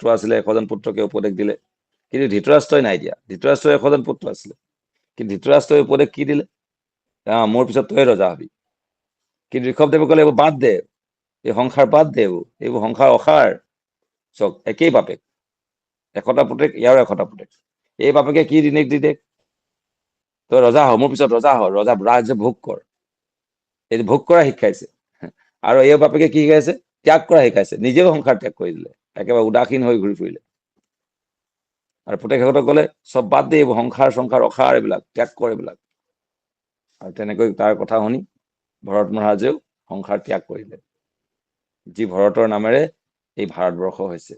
পুত্ৰ আছিলে, 100জন পুত্ৰকে উপদেশ দিলে, কিন্তু ধৃতৰাষ্ট্ৰই নাই দিয়া। ধৃতৰাষ্ট্ৰৰ 100জন পুত্ৰ আছিলে, কিন্তু ধৃতৰাষ্ট্ৰই উপদেশ কি দিলে? মোৰ পিছত তই ৰজা হবি। কিন্তু ঋষভদেৱে ক'লে এইবোৰ বাদ দে, এই সংসাৰ বাদ দে, এইবোৰ সংসাৰ অসাৰ। চক একেই বাপেক, 100টা পুতেক, ইয়াৰো 100টা পুতেক। এই বাপেকে কি দিনেক দিনেক তই ৰজা হ, মোৰ পিছত ৰজা হ, ৰাজ্য ভোগ কৰ। এই ভোগ কৰা শিকাইছে। আৰু এই বাপেকে কি শিকাইছে? ত্যাগ কৰা শিকাইছে। নিজেও সংসাৰ ত্যাগ কৰি দিলে, একেবাৰে উদাসীন হৈ ঘূৰি ফুৰিলে। আৰু পুতেকহঁতক ক'লে চব বাদ দে, এইবোৰ সংসাৰ সংসাৰ অসাৰ, এইবিলাক ত্যাগ কৰ এইবিলাক। আৰু তেনেকৈ তাৰ কথা শুনি ভৰত মহাৰাজেও সংসাৰ ত্যাগ কৰিলে, যি ভৰতৰ নামেৰে এই ভাৰতবৰ্ষ হৈছে।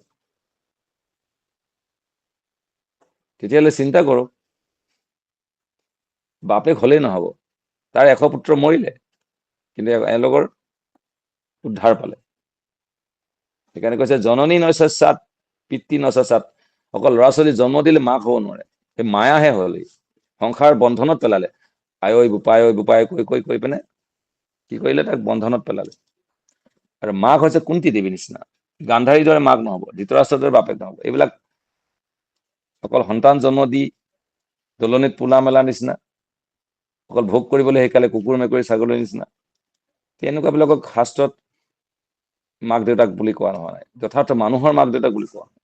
তেতিয়াহ'লে চিন্তা কৰক, বাপেক হলেই নহব, তাৰ 100 পুত্ৰ মৰিলে, কিন্তু এওঁলোকৰ উদ্ধাৰ পালে। সেইকাৰণে কৈছে জননী নস্যাৎ পিতৃ নস্যাৎ। অকল ল'ৰা ছোৱালী জন্ম দিলে মাক হ'ব নোৱাৰে, সেই মায়াহে হ'ল। সংসাৰ বন্ধনত পেলালে। আই বোপাই কৈ পিনে কি কৰিলে? তাক বন্ধনত পেলালে। আৰু মাক হৈছে কুন্তি দেৱীৰ নিচিনা, গান্ধাৰীৰ দৰে মাক নহব, ধৃতৰাষ্ট্ৰৰ দৰে বাপেক নহব। এইবিলাক অকল সন্তান জন্ম দি দলনিত পোনা মেলা নিচিনা, অকল ভোগ কৰিবলৈ শিকালে, কুকুৰ মেকুৰী ছাগলীৰ নিচিনা। তেনেকুৱাবিলাকক শাস্ত্ৰত মাক দেউতাক বুলি কোৱা নহয়, যথাৰ্থ মানুহৰ মাক দেউতাক বুলি কোৱা হয়।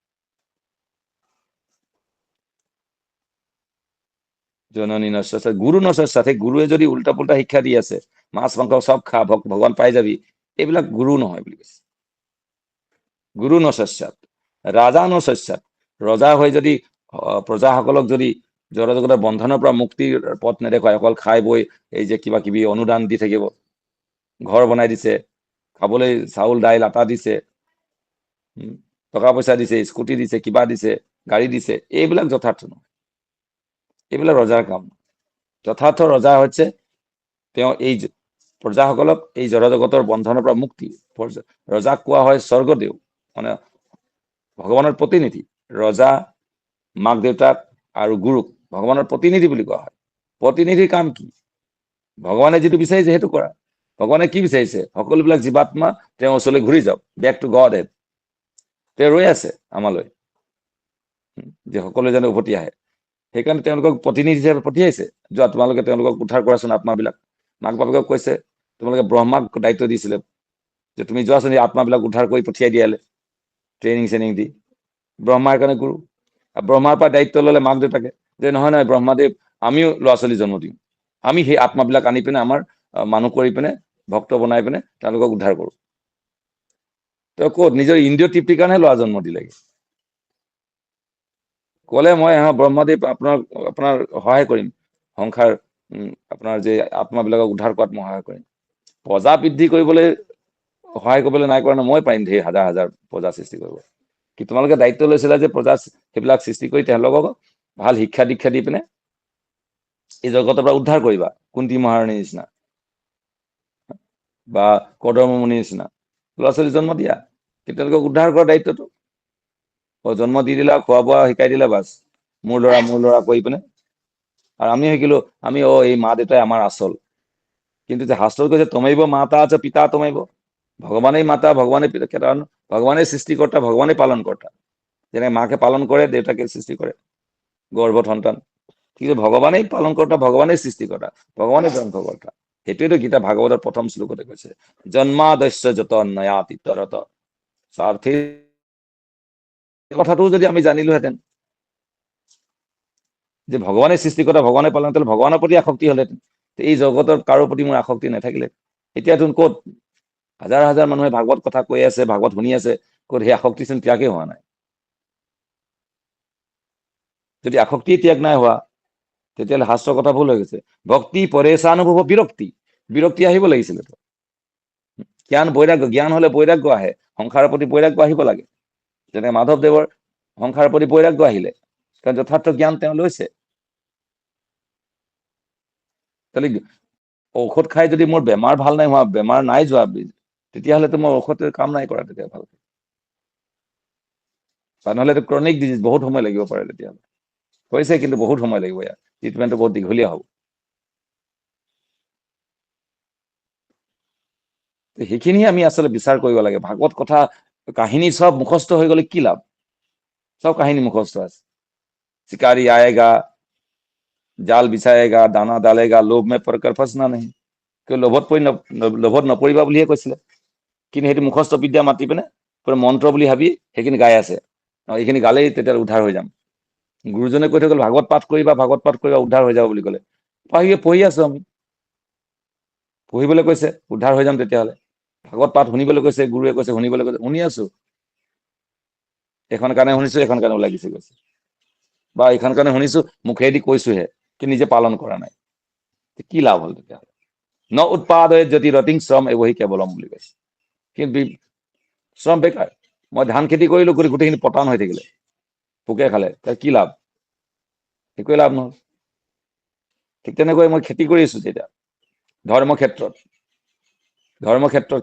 জননী নস্যাৎ, গুৰু নস্যাৎ। সেই গুৰুৱে যদি উল্টা পুল্টা শিক্ষা দি আছে, মাছ মাংস চব খা, ভগৱান পাই যাবি, এইবিলাক গুৰু নহয় বুলি কৈছে। গুৰু নস্যাৎ। ৰাজা নস্যাৎ। ৰজা হৈ যদি প্ৰজাসকলক যদি জড়জগতৰ বন্ধনৰ পৰা মুক্তিৰ পথ নেদেখুৱাই, অকল খাই বৈ এই যে কিবা কিবি অনুদান দি থাকিব, ঘৰ বনাই দিছে, খাবলৈ চাউল দাইল আটা দিছে, টকা পইচা দিছে, স্কুটি দিছে, কিবা দিছে, গাড়ী দিছে, এইবিলাক যথাৰ্থ নহয়। এইবিলাক ৰজাৰ কাম। যথাৰ্থ ৰজা হৈছে তেওঁ এই প্ৰজাসকলক এই জড়জগতৰ বন্ধনৰ পৰা মুক্তি। ৰজাক কোৱা হয় স্বৰ্গদেউ, মানে ভগৱানৰ প্ৰতিনিধি। ৰজা, মাক দেউতাক আৰু গুৰুক ভগৱানৰ প্ৰতিনিধি বুলি কোৱা হয়। প্ৰতিনিধিৰ কাম কি? ভগৱানে যিটো বিচাৰিছে সেইটো কৰা। ভগৱানে কি বিচাৰিছে? সকলোবিলাক জীৱাত্মা তেওঁৰ ওচৰলৈ ঘূৰি যাওক, বেক টু গড হেড। তেওঁ ৰৈ আছে আমালৈ, যে সকলোৱে যেন উভতি আহে। সেইকাৰণে তেওঁলোকক প্ৰতিনিধি হিচাপে পঠিয়াইছে, যোৱা তোমালোকে তেওঁলোকক উদ্ধাৰ কৰাচোন আত্মাবিলাক। মাক বাপেকক কৈছে, তোমালোকে ব্ৰহ্মাক দায়িত্ব দিছিলে যে তুমি যোৱাচোন এই আত্মাবিলাক উদ্ধাৰ কৰি পঠিয়াই দিয়ালে, ট্ৰেইনিং চেইনিং দি। ব্ৰহ্মাৰ কাৰণে গুৰু। ব্ৰহ্মাৰ পৰা দায়িত্ব ললে মাক দেউতাকে, যে নহয় নহয় ব্ৰহ্মাদেৱ, আমিও ল'ৰা ছোৱালী জন্ম দিম, আমি সেই আত্মাবিলাক আনি পিনে আমাৰ মানুহ কৰি পিনে, ভক্ত বনাই পিনে তেওঁলোকক উদ্ধাৰ কৰো। তেওঁ ক'ত? নিজৰ ইন্দ্ৰিয় তৃপ্তিৰ কাৰণে ল'ৰা জন্ম দিলেগে। ক'লে মই ব্ৰহ্মাদেৱ আপোনাৰ সহায় কৰিম, সংসাৰ আপোনাৰ যে আত্মাবিলাকক উদ্ধাৰ কৰাত মই সহায় কৰিম। প্ৰজা বৃদ্ধি কৰিবলৈ সহায় কৰিবলৈ নাই কৰা, মই পাৰিম ধেৰ হাজাৰ হাজাৰ প্ৰজা সৃষ্টি কৰিব। কি তোমালোকে দায়িত্ব লৈছিলা যে প্ৰজা সেইবিলাক সৃষ্টি কৰি তেওঁলোকক ভাল শিক্ষা দীক্ষা দি পিনে এই জগতৰ পৰা উদ্ধাৰ কৰিবা, কুন্তি মহাৰাণীৰ নিচিনা বা কদৰ্ম মুনিৰ নিচিনা ল'ৰা ছোৱালী জন্ম দিয়া, কিন্তু তেওঁলোকক উদ্ধাৰ কৰা দায়িত্বটো জন্ম দি দিলা, খোৱা বোৱা শিকাই দিলে, বাছ মোৰ ল'ৰা কৰি পিনে। আৰু আমি শিকিলো, আমি এই মা দেউতাই আমাৰ আচল। কিন্তু যে শাস্ত্ৰত কৈছে তমেব মাতা আছে পিতা তমেব, ভগৱানেই মাতা, ভগৱানেই পিতা, ভগৱানেই সৃষ্টিকৰ্তা, ভগৱানেই পালন কৰ্তা। যেনে মাকে পালন কৰে, দেউতাকে সৃষ্টি কৰে গৰ্ভত সন্তান, কিন্তু ভগৱানেই পালন কৰ্তা, ভগৱানেই সৃষ্টিকৰ্তা, ভগৱানেই ধ্বংসকৰ্তা। সেইটোৱেতো গীতা ভাগৱতৰ প্ৰথম শ্লোকতে কৈছে, জন্মাদস্য যত নয়াতি তৰত স্বাৰ্থী। কথাটো যদি আমি জানিলোহেঁতেন যে ভগৱানে সৃষ্টিকৰ্তা, ভগৱানে পালন, তাহলে ভগৱানৰ প্ৰতি আসক্তি হলেহেঁতেন। এই জগতৰ কাৰো প্ৰতি মোৰ আসক্তি নাথাকিলে। এতিয়াতো ক'ত হাজাৰ হাজাৰ মানুহে ভাগৱত কথা কৈ আছে, ভাগৱত শুনি আছে, ক'ত সেই আসক্তি চোন ত্যাগেই হোৱা নাই। যদি আসক্তি ত্যাগ নাই হোৱা, তেতিয়াহ'লে শাস্ত্ৰৰ কথা ভুল হৈ গৈছে। ভক্তি পৰেশানুভৱ বিৰক্তি, বিৰক্তি আহিব লাগিছিলে। জ্ঞান বৈৰাগ্য, জ্ঞান হলে বৈৰাগ্য আহে, সংসাৰৰ প্ৰতি বৈৰাগ্য আহিব লাগে। যেনে মাধৱদেৱৰ সংসাৰৰ প্ৰতি বৈৰাগ্য আহিলে, কাৰণ যথাৰ্থ জ্ঞান তেওঁ লৈছে। ঔষধ খাই যদি মোৰ বেমাৰ ভাল নাই হোৱা, বেমাৰ নাই যোৱা, তেতিয়াহ'লেতো মই ঔষধে কাম নাই কৰা তেতিয়া ভালকে। নহ'লে ক্ৰনিক ডিজিজ, বহুত সময় লাগিব পাৰে তেতিয়াহ'লে। হৈছে কিন্তু বহুত সময় লাগিব, ইয়াৰ ট্ৰিটমেণ্টটো বহুত দীঘলীয়া হ'ব। সেইখিনিহে আমি আচলতে বিচাৰ কৰিব লাগে। ভাগৱত কথা কাহিনী চব মুখস্থ হৈ গলে কি লাভ? সব কাহিনী মুখস্থ আছে। শিকাৰী আয়েগা, জাল বিছায়েগা, দানা ডালেগা, লোভ মে পৰকৰ ফচনা নেহি। কিয় লোভত নপৰিবা বুলিহে কৈছিলে, কিন্তু সেইটো মুখস্থ বিদ্যা মাতি পিনে পুৰা মন্ত্ৰ বুলি ভাবি সেইখিনি গাই আছে। এইখিনি গালেই তেতিয়া উদ্ধাৰ হৈ যাম। গুৰুজনে কৈ থৈ গ'ল ভাগৱত পাঠ কৰিবা উদ্ধাৰ হৈ যাব বুলি ক'লে। পঢ়ি আছো আমি, পঢ়িবলৈ কৈছে উদ্ধাৰ হৈ যাম তেতিয়াহ'লে। ভাগৱত পাঠ শুনিবলৈ কৈছে, গুৰুৱে কৈছে শুনিবলৈ কৈছে, শুনি আছো। এখন কাৰণে শুনিছো, এখন কাৰণে ওলাই গৈছে, বা এইখন কাৰণে শুনিছো মুখেদি কৈছোহে, কিন্তু নিজে পালন কৰা নাই। কি লাভ হ'ল তেতিয়াহ'লে? ন উৎপাদয়ে যদি ৰতিং শ্ৰম এবহি কেৱলম বুলি কৈছে। কিন্তু শ্ৰম বেকাৰ। মই ধান খেতি কৰিলো, গোটেইখিনি পতান হৈ থাকিলে, পোকে খালে, তাৰ কি লাভ? একোৱে লাভ নহল। ঠিক তেনেকৈ মই খেতি কৰি আছো তেতিয়া ধৰ্মক্ষেত্ৰত,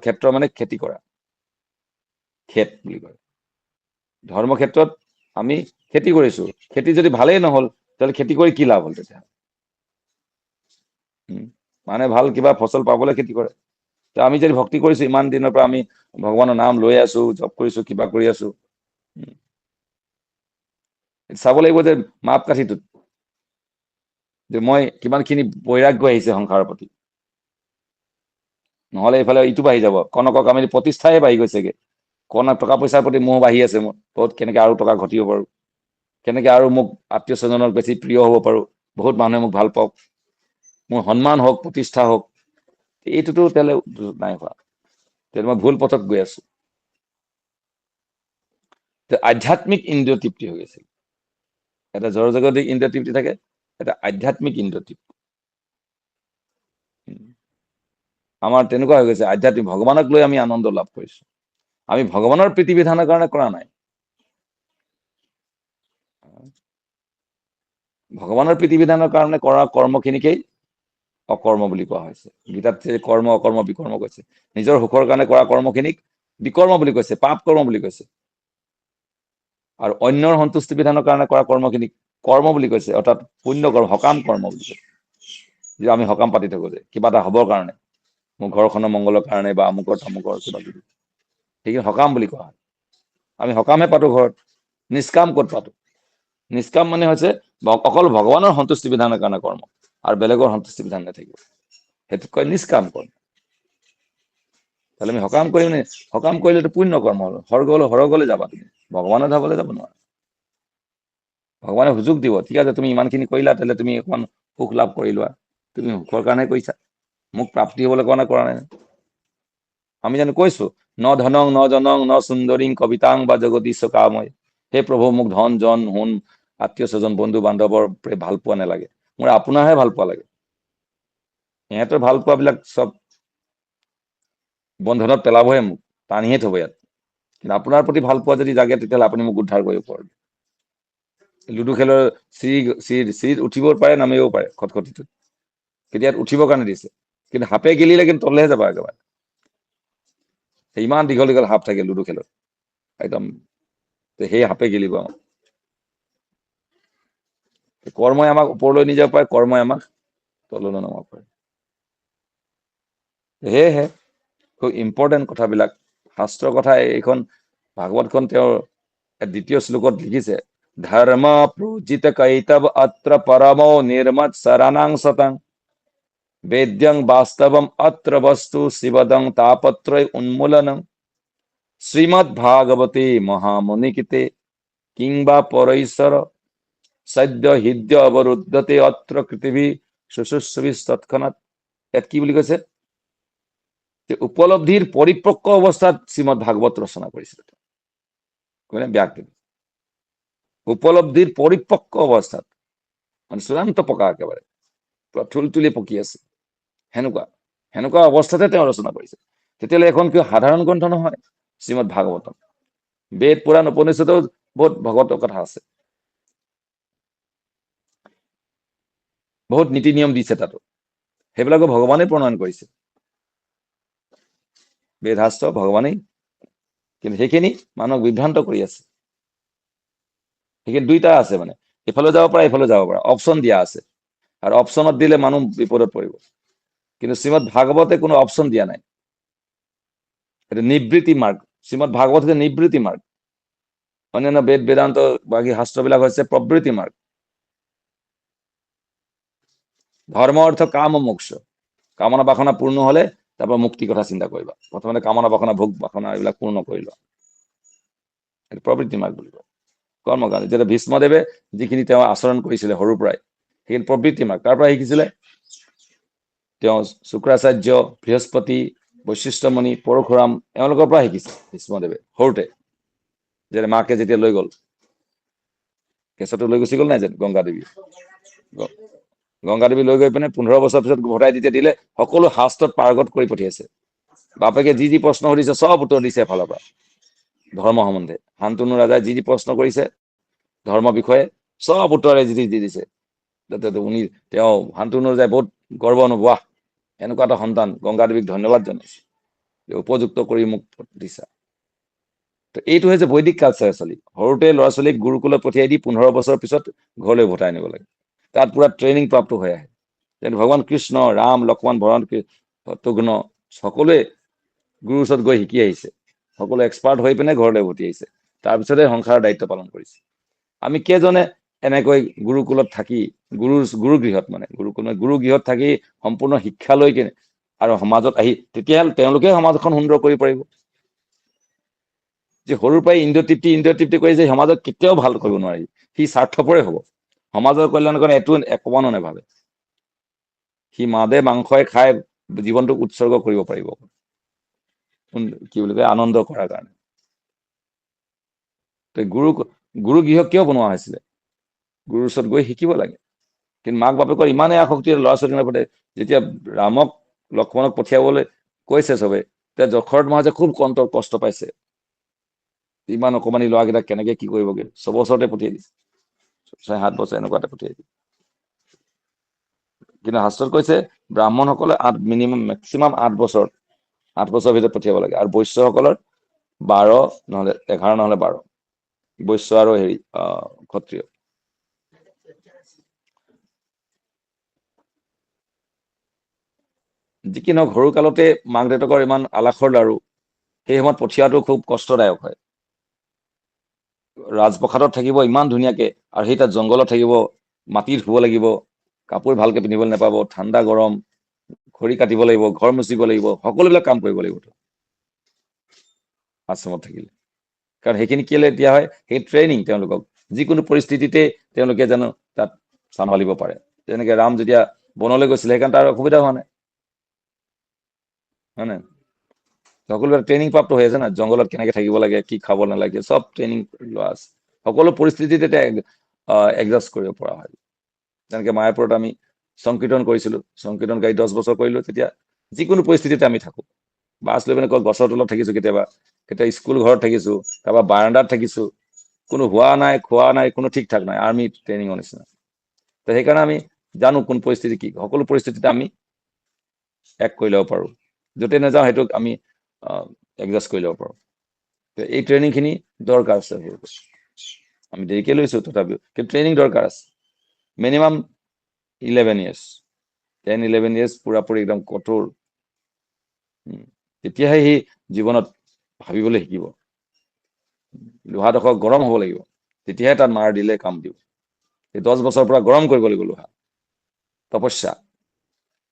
ক্ষেত্ৰ মানে খেতি কৰা, খেত বুলি কয়। ধৰ্মক্ষেত্ৰত আমি খেতি কৰিছো, খেতি যদি ভালেই নহল তাহলে খেতি কৰি কি লাভ হ'ল তেতিয়া? মানে ভাল কিবা ফচল পাবলৈ খেতি কৰে। আমি যদি ভক্তি কৰিছো, ইমান দিনৰ পৰা আমি ভগৱানৰ নাম লৈ আছো, জপ কৰিছো, কিবা কৰি আছো, চাব লাগিব যে মাপ কাঠিটোত যে মই কিমানখিনি বৈৰাগ্য আহিছে সংসাৰৰ প্ৰতি। নহলে এইফালে ইটো বাঢ়ি যাব, কনক কামিনী প্ৰতিষ্ঠাই বাঢ়ি গৈছেগে। কনক টকা পইচাৰ প্ৰতি মোহ বাঢ়ি আছে মোৰ, বহুত কেনেকে আৰু টকা ঘটিব পাৰো, কেনেকে আৰু মোক আত্মীয় স্বজনক বেছি প্ৰিয় হ'ব পাৰো, বহুত মানুহে মোক ভাল পাওক, মোৰ সন্মান হওক, প্ৰতিষ্ঠা হওক। এইটোতো তেলে নাই হোৱা, তেতিয়া মই ভুল পথত গৈ আছো। আধ্যাত্মিক ইন্দ্ৰিয় তৃপ্তি হৈ গৈছিল। এটা জড়জগতিক ইন্দ্ৰিয় তৃপ্তি থাকে, এটা আধ্যাত্মিক ইন্দ্ৰিয় তৃপ্তি। আমাৰ তেনেকুৱা হৈ গৈছে, আধ্যাত্মিক ভগৱানক লৈ আমি আনন্দ লাভ কৰিছো। আমি ভগৱানৰ প্ৰীতি বিধানৰ কাৰণে কৰা নাই। ভগৱানৰ প্ৰীতি বিধানৰ কাৰণে কৰা কৰ্মখিনিকেই অকৰ্ম বুলি কোৱা হৈছে। গীতাত কৰ্ম অকৰ্ম বিকৰ্ম কৈছে। নিজৰ সুখৰ কাৰণে কৰা কৰ্মখিনিক বিকৰ্ম বুলি কৈছে, পাপ কৰ্ম বুলি কৈছে। আৰু অন্যৰ সন্তুষ্টি বিধানৰ কাৰণে কৰা কৰ্মখিনিক কৰ্ম বুলি কৈছে, অৰ্থাৎ পুণ্য কৰ্ম, সকাম কৰ্ম বুলি কৈছে। যে আমি সকাম পাতি থাকো, যে কিবা এটা হবৰ কাৰণে, মোৰ ঘৰখনৰ মংগলৰ কাৰণে বা আমুকৰ তামুকৰ কিবা কিবি, সেইখিনি সকাম বুলি কোৱা হয়। আমি সকামহে পাতো ঘৰত, নিষ্কাম ক'ত পাতো? নিষ্কাম মানে হৈছে অকল ভগৱানৰ সন্তুষ্টি বিধানৰ কাৰণে কৰ্ম, আৰু বেলেগৰ সন্তুষ্টি বিধান নাথাকিব, সেইটোক কয় নিষ্কাম কৰ্ম। তাহলে আমি সকাম কৰিম নে? সকাম কৰিলেতো পুণ্য কৰ্ম হল, সৰগলৈ যাবা তুমি, ভগৱানৰ ধামলৈ যাব নোৱাৰা। ভগৱানে সুযোগ দিব, ঠিক আছে তুমি ইমানখিনি কৰিলা, তেতিয়াহ'লে তুমি অকমান সুখ লাভ কৰি লোৱা, তুমি সুখৰ কাৰণে কৰিছা, মোক প্ৰাপ্তি হবলৈ কাৰণে কৰা নাই। আমি জানো কৈছো, ন ধনং ন জনং ন সুন্দৰীং কবিতাং বা জগদীশ কাময়। সেই প্ৰভু মোক ধন জন সোণ আত্মীয় স্বজন বন্ধু বান্ধৱৰ ভাল পোৱা নালাগে, মোৰ আপোনাৰহে ভাল পোৱা লাগে। সিহঁতৰ ভাল পোৱাবিলাক চব বন্ধনত পেলাবহে, মোক টানিহে থব ইয়াত। কিন্তু আপোনাৰ প্ৰতি ভাল পোৱা যদি জাগে, তেতিয়াহ'লে আপুনি মোক উদ্ধাৰ কৰিব পাৰিব। লুডু খেলৰ চিৰিত উঠিব পাৰে, নামিব পাৰে খটখটিটোত, কিন্তু ইয়াত উঠিবৰ কাৰণে দিছে। কিন্তু সাপে গেলিলে কিন্তু তললেহে যাবা একেবাৰে। ইমান দীঘল দীঘল সাপ থাকে লুডু খেলত, একদম সেই সাপে গেলিব আমাক। কৰ্মই আমাক ওপৰলৈ নিজাব পাৰে, কৰ্মই আমাক তললৈ নমাব পাৰে। সেয়েহে খুব ইম্পৰ্টেণ্ট কথাবিলাক, শাস্ত্ৰৰ কথা। এইখন ভাগৱতখন তেওঁৰ দ্বিতীয় শ্লোকত লিখিছে, ধৰ্ম প্ৰোজিত কৈতৱ অত্ৰ পৰমো নিৰ্মৎ শৰণাং সতং বেদ্যং বাস্তৱম অত্ৰ বস্তু শিবদং তাপত্ৰয় উন্মূলনম শ্ৰীমৎ ভাগবতে মহামুনিকিতে কিংবা পৰৈশ্বৰ সদ্য হৃদ্য অবৰুদ্ধতে অত্ৰ পৃথিবী সুশুশ্ৰী তৎক্ষণাৎ। ইয়াত কি বুলি কৈছে? যে উপলব্ধিৰ পৰিপক্ক অৱস্থাত শ্ৰীমৎ ভাগৱত ৰচনা কৰিছিল ব্যাসদেৱে। উপলব্ধিৰ পৰিপক্ক অৱস্থাত, মানে চূড়ান্ত পকা একেবাৰে, থুলথুলি পকি আছে, সেনেকুৱা অৱস্থাতে তেওঁ ৰচনা কৰিছে। তেতিয়াহ'লে এখন কিয় সাধাৰণ গ্ৰন্থ নহয় শ্ৰীমৎ ভাগৱতম। বেদ পুৰাণ উপনিষদেও বহুত ভগৱতৰ কথা আছে, বহুত নীতি নিয়ম দিছে তাতো, সেইবিলাকো ভগৱানে প্ৰণয়ন কৰিছে, বেদশাস্ত্ৰ ভগৱানেই। কিন্তু সেইখিনি মানুহক বিভ্ৰান্ত কৰি আছে। সেইখিনি দুইটা আছে, মানে ইফালে যাব পাৰা, ইফালে যাব পাৰা, অপচন দিয়া আছে। আৰু অপচনত দিলে মানুহ বিপদত পৰিব। কিন্তু শ্ৰীমৎ ভাগৱতে কোনো অপচন দিয়া নাই, এটা নিবৃত্তি মাৰ্গ। শ্ৰীমৎ ভাগৱত হৈছে নিবৃত্তি মাৰ্গ। অন্যান্য বেদ বেদান্ত বাকী শাস্ত্ৰবিলাক হৈছে প্ৰবৃত্তি মাৰ্গ। ধৰ্ম অৰ্থ কাম মোক্ষ, কামনা বাসনা পূৰ্ণ হলে তাৰপৰা মুক্তিৰ কথা চিন্তা কৰিবা। প্ৰথমতে কামনা বাসনা ভোগ বাসনা এইবিলাক পূৰ্ণ কৰি লোৱা, এইটো প্ৰবৃত্তি মাৰ্গ বুলি কয়। কৰ্মকাণ্ড যেতিয়া ভীষ্মদেৱে যিখিনি তেওঁ আচৰণ কৰিছিলে সৰুৰ পৰাই, সেইখিনি প্ৰবৃত্তি মাৰ্গ। তাৰ পৰা শিকিছিলে তেওঁ শুক্ৰাচাৰ্য, বৃহস্পতি, বৈশিষ্ট্যমণি, পৰশুৰাম এওঁলোকৰ পৰা শিকিছে ভীষ্মদেৱে সৰুতে। যে মাকে যেতিয়া লৈ গল, কেঁচুৱাটো লৈ গুচি গল নাই যেন গংগাদেৱী, গংগাদেৱী লৈ গৈ পিনে 15 বছৰ পিছত ঘটাই যেতিয়া দিলে, সকলো শাস্ত্ৰত পাৰ্গত কৰি পঠিয়াইছে। বাপেকে যি যি প্ৰশ্ন সুধিছে চব উত্তৰ দিছে এফালৰ পৰা। ধৰ্ম সম্বন্ধে শান্তনু ৰাজাই যি যি প্ৰশ্ন কৰিছে ধৰ্মৰ বিষয়ে চব উত্তৰে যি দি দিছে। উনি তেওঁ শান্তনু ৰাজাই বহুত গৰ্ব অনুভৱ, এনেকুৱা এটা সন্তান, গংগাদেৱীক ধন্যবাদ জনাইছে, উপযুক্ত কৰি মোক দিছা। তো এইটো হৈছে বৈদিক কালচাৰ। সৰুতে ল'ৰা ছোৱালীক গুৰুকুলত পঠিয়াই দি 15 বছৰৰ পিছত ঘৰলৈ উভতাই আনিব লাগে। তাত পুৰা ট্ৰেইনিং প্ৰাপ্ত হৈ আহে। যেন ভগৱান কৃষ্ণ, ৰাম, লক্ষ্মণ, ভৰণ, শত্ৰুঘ্ন সকলোৱে গুৰুৰ ওচৰত গৈ শিকি আহিছে, সকলো এক্সপাৰ্ট হৈ পিনে ঘৰলৈ উভতি আহিছে। তাৰপিছতে সংসাৰৰ দায়িত্ব পালন কৰিছে। আমি কেইজনে এনেকৈ গুৰুকুলত থাকি, গুৰু গৃহত মানে গুৰু গৃহত থাকি সম্পূৰ্ণ শিক্ষা লৈ কিনে আৰু সমাজত আহি তেতিয়াহ'লে তেওঁলোকে সমাজখন সুন্দৰ কৰিব পাৰিব। যে সৰুৰ পৰাই ইন্দ্ৰিয় তৃপ্তি কৰি যে সমাজত কেতিয়াও ভাল কৰিব নোৱাৰি, সি স্বাৰ্থপৰে হ'ব। সমাজৰ কল্যাণৰ কাৰণে এইটো অকমানো নাভাবে। সি মাদে মাংসই খাই জীৱনটোক উৎসৰ্গ কৰিব পাৰিব, কি বুলি কয়, আনন্দ কৰাৰ কাৰণে। গুৰু গৃহ কিয় বনোৱা হৈছিলে? গুৰুৰ ওচৰত গৈ শিকিব লাগে। কিন্তু মাক বাপেকৰ ইমানেই আসক্তি ল'ৰা ছোৱালীৰ প্ৰতি, যেতিয়া ৰামক লক্ষ্মণক পঠিয়াবলৈ কৈছে চবে, তেতিয়া দশৰথ মহাৰাজে খুব কষ্ট পাইছে। ইমান অকমানি ল'ৰাকেইটাক কেনেকে কি কৰিবগে, 6 বছৰতে পঠিয়াই দিছে, 6-7 বছৰ এনেকুৱাতে পঠিয়াই দিছে। কিন্তু শাস্ত্ৰত কৈছে ব্ৰাহ্মণসকলে মেক্সিমাম 8 বছৰ ভিতৰত পঠিয়াব লাগে, আৰু বৈশ্যসকলৰ 12 নহলে 11 নহলে 12, বৈশ্য আৰু ক্ষত্ৰিয়। যি কি নহওক, সৰু কালতে মাক দেউতাকৰ ইমান আলাসৰ লাৰু, সেই সময়ত পঠিওৱাটো খুব কষ্টদায়ক হয়। ৰাজপ্ৰসাদত থাকিব ইমান ধুনীয়াকে, আৰু সেই তাত জংঘলত থাকিব, মাটিত শুব লাগিব, কাপোৰ ভালকে পিন্ধিবলৈ নাপাব, ঠাণ্ডা গৰম, খৰি কাটিব লাগিব, ঘৰ মুচিব লাগিব, সকলোবিলাক কাম কৰিব লাগিব আশ্ৰমত থাকিলে। কাৰণ সেইখিনি কেলে দিয়া হয়, সেই ট্ৰেইনিং তেওঁলোকক যিকোনো পৰিস্থিতিতে তেওঁলোকে যেন তাত চম্ভালিব পাৰে। যেনেকে ৰাম যেতিয়া বনলৈ গৈছিলে, সেইকাৰণে তাৰ অসুবিধা হোৱা নাই, হয় নাই? সকলোবিলাক ট্ৰেইনিং প্ৰাপ্ত হৈ আছে না, জংঘলত কেনেকে থাকিব লাগে, কি খাব নালাগে, চব ট্ৰেইনিং লোৱা আছে। সকলো পৰিস্থিতিতে এডজাষ্ট কৰিব পৰা হয়। যেনেকে মায়াপুৰত আমি সংকীৰ্তন কৰিছিলো, সংকীৰ্তন গাই 10 বছৰ কৰিলো, তেতিয়া যিকোনো পৰিস্থিতিতে আমি থাকো। বাছ লৈ পিনে গছৰ তলত থাকিছো, কেতিয়াবা স্কুল ঘৰত থাকিছো, কাৰোবাৰ বাৰাণ্ডাত থাকিছো, কোনো হোৱা নাই খোৱা নাই, কোনো ঠিক ঠাক নাই, আৰ্মি ট্ৰেইনিঙৰ নিচিনা। তো সেইকাৰণে আমি জানো কোন পৰিস্থিতি কি, সকলো পৰিস্থিতিতে আমি এক কৰি ল'ব পাৰো। য'তে নাযাওঁ সেইটোক আমি এডজাষ্ট কৰি ল'ব পাৰো। এই ট্ৰেইনিং খিনি দৰকাৰ আছে। আমি দেৰিকে লৈছো তথাপিও, কিন্তু ট্ৰেইনিং দৰকাৰ আছে। মিনিমাম 11 years, 10-11 years পুৰাপুৰি একদম কঠোৰ, তেতিয়াহে সি জীৱনত ভাবিবলৈ শিকিব। লোহাডোখৰ গৰম হ'ব লাগিব, তেতিয়াহে তাত মাৰ দিলে কাম দিব। এই 10 বছৰৰ পৰা গৰম কৰিব লাগিব লোহা, তপস্যা।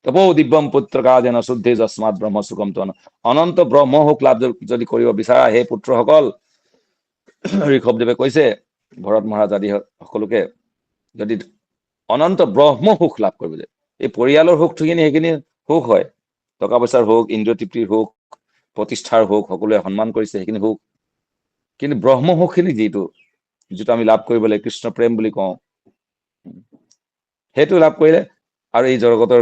তপো দিব্যম পুত্ৰকা যেন শুদ্ধে যস্মাৎ ব্ৰহ্ম সুখম তন। অনন্ত ব্ৰহ্ম সুখ লাভ যদি কৰিব বিচাৰা, সেই পুত্ৰসকল, ঋষভদেৱে কৈছে ভৰত মহাৰাজ আদি সকলোকে, যদি অনন্ত ব্ৰহ্ম সুখ লাভ কৰিব যায়, এই পৰিয়ালৰ সুখখিনি সেইখিনি সুখ হয়, টকা পইচাৰ সুখ, ইন্দ্ৰিয় তৃপ্তিৰ সুখ, প্ৰতিষ্ঠাৰ সুখ, সকলোৱে সন্মান কৰিছে সেইখিনি সুখ। কিন্তু ব্ৰহ্ম সুখখিনি যিটো আমি লাভ কৰিব লাগে, কৃষ্ণ প্ৰেম বুলি কওঁ, সেইটো লাভ কৰিলে আৰু এই জগতৰ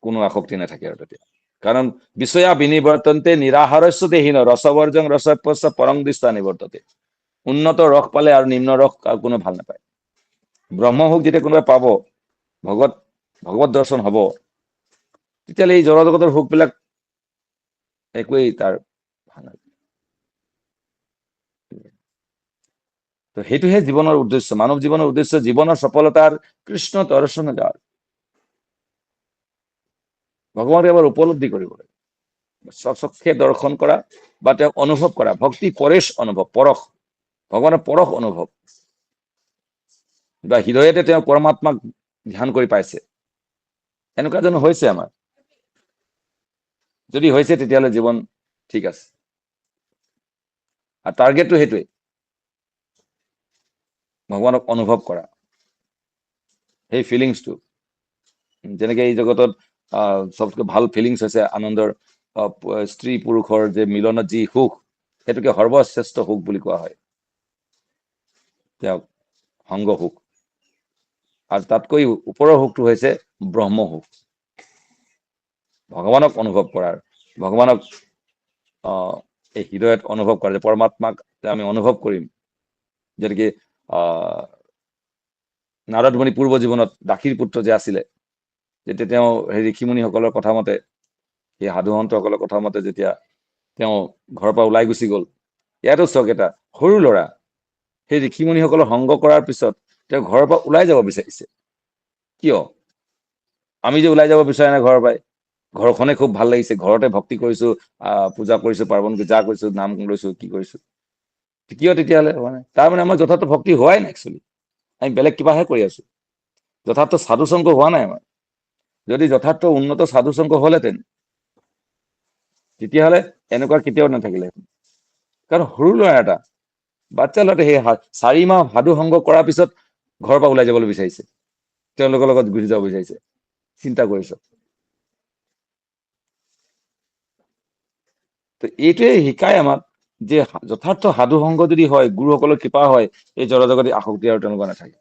কোনো আসক্তি নাথাকে আৰু তেতিয়া। কাৰণ বিষয়া বিনিবৰ্তনতে নিৰাহাৰস্য দেহীন ৰসবৰ্জং ৰসপস্য পৰং দৃষ্টা নিবৰ্ততে। উন্নত ৰস পালে আৰু নিম্ন ৰস কোনো ভাল নাপায়। ব্ৰহ্ম সুখ যেতিয়া কোনোবাই পাব, ভগৱত দৰ্শন হব, তেতিয়াহ'লে এই জগতৰ সুখবিলাক একোৱেই তাৰ ভাল নালাগে। তো সেইটোহে জীৱনৰ উদ্দেশ্য, মানৱ জীৱনৰ উদ্দেশ্য, জীৱনৰ সফলতাৰ কৃষ্ণ দৰ্শন যাৰ, ভগৱানক এবাৰ উপলব্ধি কৰিব লাগে, স্বচক্ষে দৰ্শন কৰা বা তেওঁক অনুভৱ কৰা, ভক্তি পৰেশ অনুভৱ, পৰশ ভগৱানৰ পৰশ অনুভৱ, বা হৃদয়তে তেওঁ পৰমাত্মাক ধ্যান কৰি পাইছে। এনেকুৱা জানো হৈছে আমাৰ? যদি হৈছে তেতিয়াহ'লে জীৱন ঠিক আছে। আৰু টাৰ্গেটটো সেইটোৱে, ভগৱানক অনুভৱ কৰা, সেই ফিলিংছটো। যেনেকে এই জগতত চবতকৈ ভাল ফিলিংছ হৈছে আনন্দৰ, স্ত্ৰী পুৰুষৰ যে মিলনত যি সুখ, সেইটোকে সৰ্বশ্ৰেষ্ঠ সুখ বুলি কোৱা হয়, তেওঁক সংগ সুখ। আৰু তাতকৈ ওপৰৰ সুখটো হৈছে ব্ৰহ্ম সুখ, ভগৱানক অনুভৱ কৰাৰ, ভগৱানক এই হৃদয়ত অনুভৱ কৰা, যে পৰমাত্মাক আমি অনুভৱ কৰিম। যেনেকে নাৰদ মুনি পূৰ্ব জীৱনত দাসীৰ পুত্ৰ যে আছিলে, যেতিয়া তেওঁ সেই ঋষিমুনিসকলৰ কথা মতে, সেই সাধুসন্তসকলৰ কথা মতে যেতিয়া তেওঁ ঘৰৰ পৰা ওলাই গুচি গ'ল, ইয়াতো চক এটা সৰু ল'ৰা, সেই ঋষিমুনিসকলৰ সংগ কৰাৰ পিছত তেওঁ ঘৰৰ পৰা ওলাই যাব বিচাৰিছে। কিয়? আমি যে ওলাই যাব বিচাৰে নাই ঘৰৰ পৰাই, ঘৰখনে খুব ভাল লাগিছে, ঘৰতে ভক্তি কৰিছো, পূজা কৰিছো, পাৰ্বণ যা কৰিছো, নাম লৈছো, কি কৰিছো, কিয় তেতিয়াহ'লে হোৱা নাই? তাৰমানে আমাৰ যথাৰ্থ ভক্তি হোৱাই নাই একচুৱেলি, আমি বেলেগ কিবাহে কৰি আছো, যথাৰ্থ সাধুসংগ হোৱা নাই আমাৰ। যদি যথাৰ্থ উন্নত সাধুসংগ হলহেঁতেন, তেতিয়াহ'লে এনেকুৱা কেতিয়াও নাথাকিলেহেঁতেন। কাৰণ সৰু ল'ৰা এটা, বাচ্চা ল'ৰাটো, সেই 4 মাহ সাধু সংগ কৰাৰ পিছত ঘৰৰ পৰা ওলাই যাবলৈ বিচাৰিছে, তেওঁলোকৰ লগত গুচি যাব বিচাৰিছে। চিন্তা কৰিছ? তো এইটোৱে শিকায় আমাক যে যথাৰ্থ সাধু সংগ যদি হয়, গুৰুসকলৰ কৃপা হয়, এই জড়জগতি আসক্তি আৰু তেনেকুৱা নাথাকে।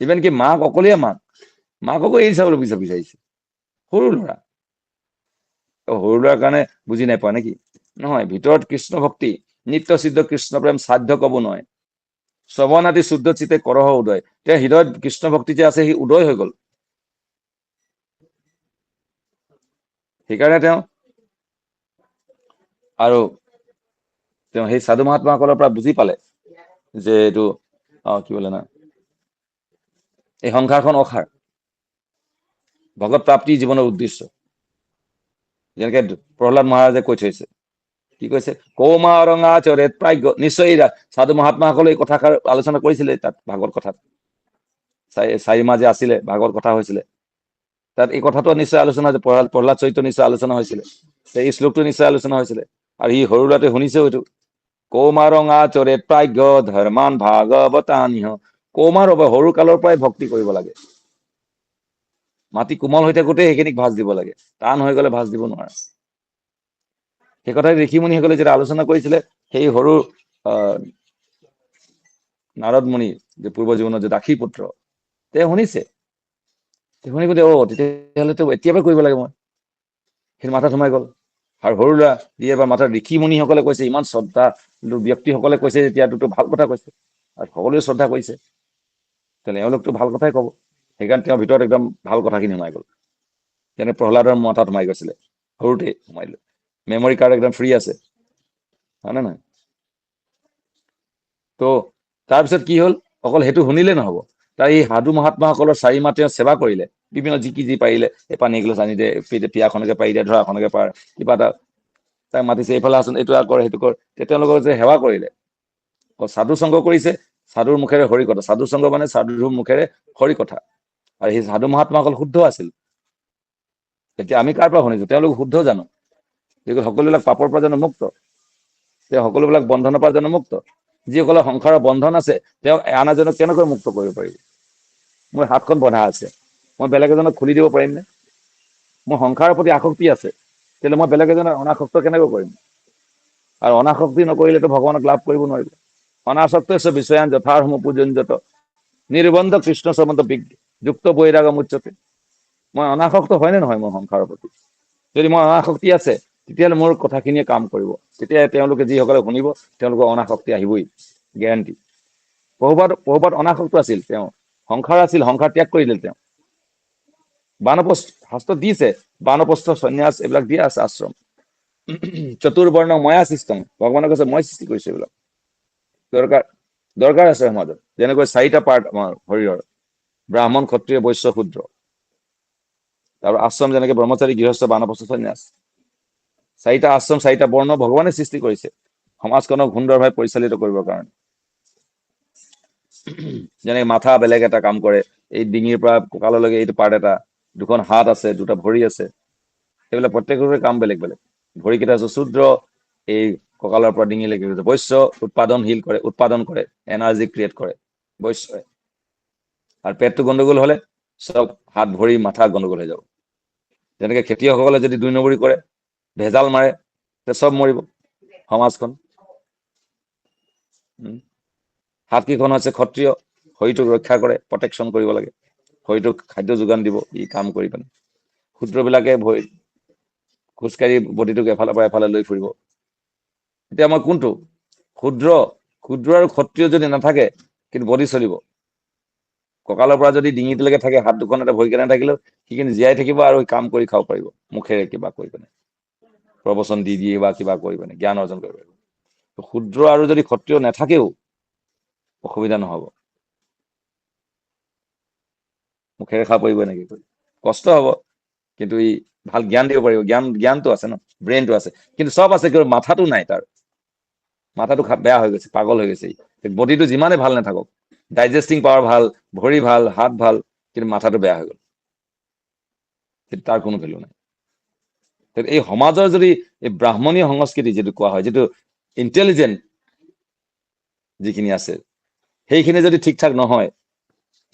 ইভেন কি মাক, অকলীয়া মাক, মাককো এৰি চাবলৈ বিচাৰিছে, সৰু ল'ৰা। সৰু ল'ৰাৰ কাৰণে বুজি নাইপোৱা নেকি? নহয়, ভিতৰত কৃষ্ণ ভক্তি, নিত্য সিদ্ধ কৃষ্ণ প্ৰেম সাধ্য কব নহয়, শ্ৰৱণ আদি শুদ্ধ চিতে কৰহ উদয়। তেওঁ হৃদয়ত কৃষ্ণ ভক্তি যে আছে, সি উদয় হৈ গ'ল। সেইকাৰণে তেওঁ সেই সাধু মহাত্মাসকলৰ পৰা বুজি পালে যে এইটো কি বোলে না, এই সংসাৰখন অসাৰ, ভগত প্ৰাপ্তি জীৱনৰ উদ্দেশ্য। যেনেকে প্ৰহ্লাদ মহাৰাজে কৈ থৈছে, কি কৈছে? কৌমাৰঙা চৰেত প্ৰাজ্ঞ। নিশ্চয় সাধু মহাত্মাসকলে এই কথাষাৰ আলোচনা কৰিছিলে তাত ভাগৱত কথাত, 4 মাহ যে আছিলে, ভাগৱত কথা হৈছিলে, তাত এই কথাটো নিশ্চয় আলোচনা, প্ৰহ্লাদ চৰিত্ৰ নিশ্চয় আলোচনা হৈছিলে, এই শ্লোকটো নিশ্চয় আলোচনা হৈছিলে। আৰু সি সৰু ল'ৰাটোৱে শুনিছেও এইটো, কৌমাৰঙা চৰেত প্ৰাজ্ঞ ধৰ্মান ভাগৱতানিহ। কৌমাৰ হ'ব, সৰু কালৰ পৰাই ভক্তি কৰিব লাগে, মাটি কোমল হৈ থাকোতে সেইখিনিক ভাজ দিব লাগে, টান হৈ গলে ভাজ দিব নোৱাৰে। সেই কথাই ঋষিমুনিসকলে যেতিয়া আলোচনা কৰিছিলে, সেই সৰু নাৰদ মুনি, যে পূৰ্ব জীৱনত যে দাসী পুত্ৰ, তেওঁ শুনিছে, শুনি গোটেই তেতিয়াহ'লেতো এতিয়াৰ পৰা কৰিব লাগে মই, সেই মাথাত সোমাই গ'ল। আৰু সৰু ল'ৰা দিয়ে বা মাথাত ঋষিমুনিসকলে কৈছে, ইমান শ্ৰদ্ধা ব্যক্তিসকলে কৈছে, তেতিয়াতো ভাল কথা কৈছে, আৰু সকলোৱে শ্ৰদ্ধা কৰিছে, তেনে এওঁলোকতো ভাল কথাই কব। সেইকাৰণে তেওঁৰ ভিতৰত একদম ভাল কথাখিনি সোমাই গ'ল, যেনে প্ৰহ্লাদৰ মাথাত সোমাই গৈছিলে, সৰুতে সোমাই লৈ, মেমৰি কাৰ্ড একদম ফ্ৰী আছে, হয় নে নহয়? তো তাৰপিছত কি হ'ল, অকল সেইটো শুনিলে নহব, তাই এই সাধু মহাত্মাসকলৰ 4 মাহ তেওঁ সেৱা কৰিলে, বিভিন্ন যি পাৰিলে, এই পানী এগিলাচ আনি দে, পিয়াখনকে পাৰি দে, ধৰাখনকে পাৰ, কিবা এটা তাক মাতিছে, এইফালে আচোন, এইটো কৰ, সেইটো কৰ, তেওঁলোকক যে সেৱা কৰিলে, সাধু সংগ কৰিছে, সাধুৰ মুখেৰে হৰি কথা, সাধু সংগ মানে সাধুৰ মুখেৰে হৰি কথা। আৰু সেই সাধু মহাত্মাসকল শুদ্ধ আছিল। এতিয়া আমি কাৰ পৰা শুনিছো? তেওঁলোক শুদ্ধ জানো? সকলোবিলাক পাপৰ পৰা জানো মুক্ত? তেওঁ সকলোবিলাক বন্ধনৰ পৰা জানো মুক্ত? যিসকলৰ সংসাৰৰ বন্ধন আছে, তেওঁ আন এজনক কেনেকৈ মুক্ত কৰিব পাৰিব? মোৰ হাতখন বন্ধা আছে, মই বেলেগ এজনক খুলি দিব পাৰিম নে? মোৰ সংসাৰৰ প্ৰতি আসক্তি আছে, তেতিয়াহ'লে মই বেলেগ এজনক অনাসক্ত কেনেকৈ কৰিম? আৰু অনাসক্তি নকৰিলেতো ভগৱানক লাভ কৰিব নোৱাৰিব। অনাসক্ত বিষয়ান যথাৰ পূজনযত নিৰ্বন্ধ কৃষ্ণ সম্বন্ধ যুক্ত বৈৰাগম উচ্চতে। মই অনাসক্ত হয় নে নহয় মোৰ সংসাৰৰ প্ৰতি? যদি মই অনাসক্তি আছে, তেতিয়াহ'লে মোৰ কথাখিনিয়ে কাম কৰিব, তেতিয়া তেওঁলোকে যিসকলে শুনিব, তেওঁলোকৰ অনাসক্তি আহিবই, গেৰাণ্টি। প্ৰভুপাদ অনাসক্ত আছিল, তেওঁ সংসাৰ আছিল, সংসাৰ ত্যাগ কৰি দিলে তেওঁ। বানপ্ৰস্থ শাস্ত্ৰত দিছে, বানপ্ৰস্থ সন্যাস এইবিলাক দিয়া আছে, আশ্ৰম। চতুৰ্বৰ্ণ ময়া সৃষ্টম, ভগৱানে কৈছে মই সৃষ্টি কৰিছো এইবিলাক। দৰকাৰ আছে সমাজত, যেনেকৈ 4টা পাৰ্ট আমাৰ শৰীৰৰ, ব্ৰাহ্মণ, ক্ষত্ৰিয়, বৈশ্য, শূদ্ৰ। আৰু আশ্ৰম যেনেকে ব্ৰহ্মচাৰী, গৃহস্থ, বানপ্ৰস্থ, সন্যাস। 4টা আশ্ৰম, 4টা বৰ্ণ ভগৱানে সৃষ্টি কৰিছে সমাজখনক সুন্দৰভাৱে পৰিচালিত কৰিবৰ কাৰণে। যেনেকে মাথা বেলেগ এটা কাম কৰে, এই ডিঙিৰ পৰা কঁকাললৈকে এইটো পাৰ্ট এটা, দুখন হাত আছে, দুটা ভৰি আছে, সেইবিলাক প্ৰত্যেকৰে কাম বেলেগ বেলেগ। ভৰিকেইটা আছে শূদ্ৰ, এই কঁকালৰ পৰা ডিঙিলৈকে বৈশ্য, উৎপাদন কৰে, এনাৰ্জি ক্ৰিয়েট কৰে বৈশ্যই। আৰু পেটটো গণ্ডগোল হলে চব হাত ভৰি মাথা গণ্ডগোল হৈ যাব। যেনেকে খেতিয়কসকলে যদি 2 নম্বৰী কৰে, ভেজাল মাৰে, চব মৰিব সমাজখন। হাতকেইখন হৈছে ক্ষত্ৰিয়, শৰীৰটোক ৰক্ষা কৰে, প্ৰটেকশ্যন কৰিব লাগে, শৰীৰটোক খাদ্য যোগান দিব, ই কাম কৰি পেলাই। ক্ষুদ্ৰবিলাকে ভৰি খোজকাঢ়ি বডিটোক এফালৰ পৰা এফালে লৈ ফুৰিব। এতিয়া আমাৰ কোনটো ক্ষুদ্ৰ আৰু ক্ষত্ৰিয় যদি নাথাকে কিন্তু বডি চলিব। কঁকালৰ পৰা যদি ডিঙিটোলৈকে থাকে, হাত দুখন এটা ভৰি কেনে থাকিলেও সি কিন্তু জীয়াই থাকিব আৰু কাম কৰি খাব পাৰিব, মুখেৰে কিবা কৰি পেলাই, প্ৰবচন দি দিয়ে বা কিবা কৰি পেলাই জ্ঞান অৰ্জন কৰিব পাৰিব। ক্ষুদ্ৰ আৰু যদি ক্ষত্ৰিয় নাথাকেও অসুবিধা নহব, মুখেৰে খাব পাৰিব এনেকে কৰি, কষ্ট হব কিন্তু ই ভাল জ্ঞান দিব পাৰিব। জ্ঞানটো আছে ন, ব্ৰেইনটো আছে, কিন্তু চব আছে কিন্তু মাথাটো নাই। তাৰ মাথাটো বেয়া হৈ গৈছে, পাগল হৈ গৈছে। বডিটো যিমানে ভাল নাথাকক, ডাইজেষ্টিং পাৱাৰ ভাল, ভৰি ভাল, হাত ভাল, কিন্তু মাথাটো বেয়া হৈ গ'ল, কিন্তু তাৰ কোনো ভেলু নাই। এই সমাজৰ যদি এই ব্ৰাহ্মণীয় সংস্কৃতি যিটো কোৱা হয়, যিটো ইণ্টেলিজেন্ট যিখিনি আছে, সেইখিনি যদি ঠিক ঠাক নহয়,